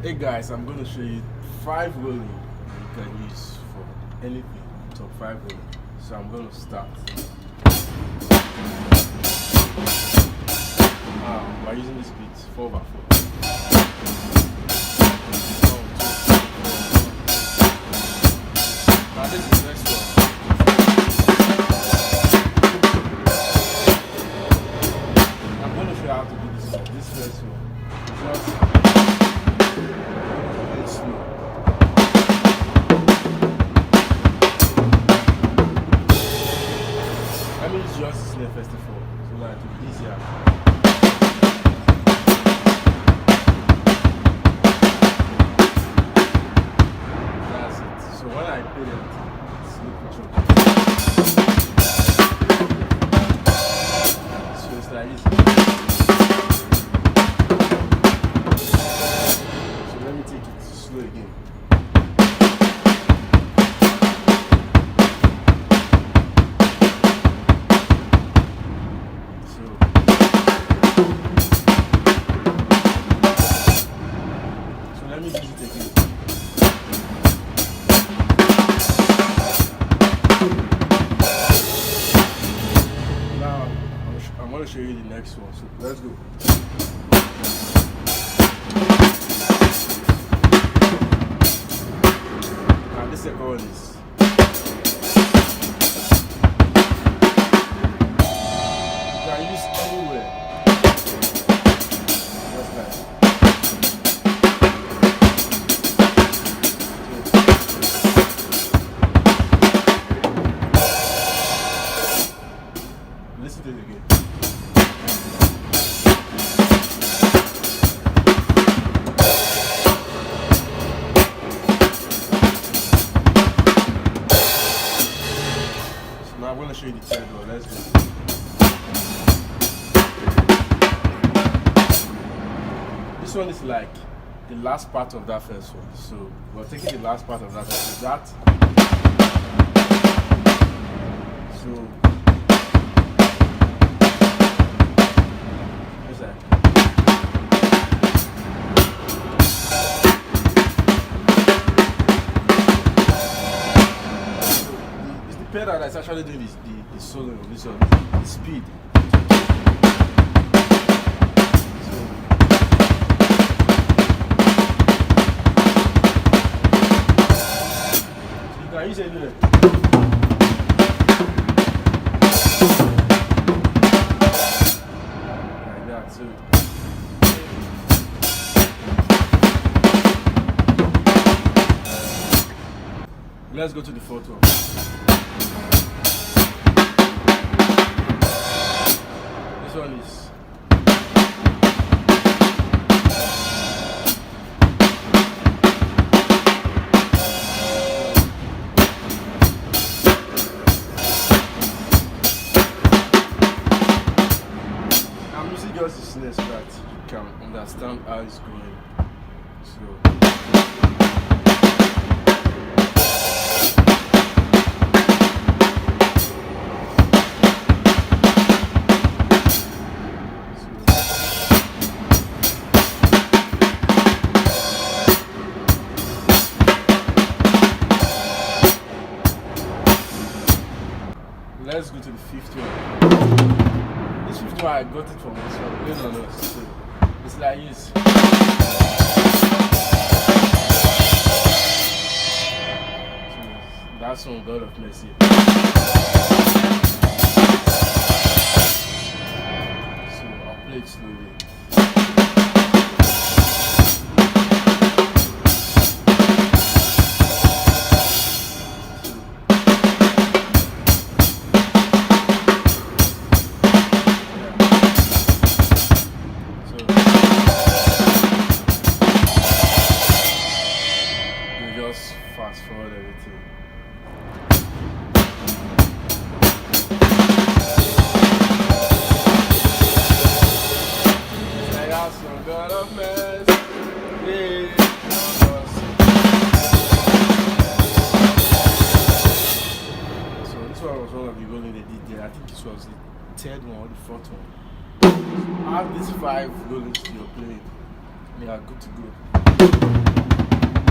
Hey guys, I'm going to show you 5 rolling you can use for anything, top 5 rolling. So I'm going to start by using this beat 4x4. Now this is the next one. I'm going to show you how to do this first one. Just very slow. Let me use just the snare first of all, so that it will be easier. That's it. So when I play it, it's no control. So it's like this. So let me take it slow again. Let me use it again. Now, I'm going to show you the next one. So let's go. Now, this second one is. You can use anywhere. Just like. Listen to it again. So now I'm going to show you the third one. Let's go. This one is like the last part of that first one. So we're taking the last part of that. So that. So. The pedal that's actually doing the solo on this one, the speed. So you can use it anywhere. Like that, so. Let's go to the fourth one. This one is. I'm using just the snare so that you can understand how it's going. So. Let's go to the fifth one. This fifth one, I got it from this one. No. So it's like this. So that's one, God of Mercy. So I'll play it slowly. Fast forward everything. Say out some God of mercy. So this one was one of the rolling they did there. I think this was the third one or the fourth one. Add these 5 rollings to your playing. They are good to go.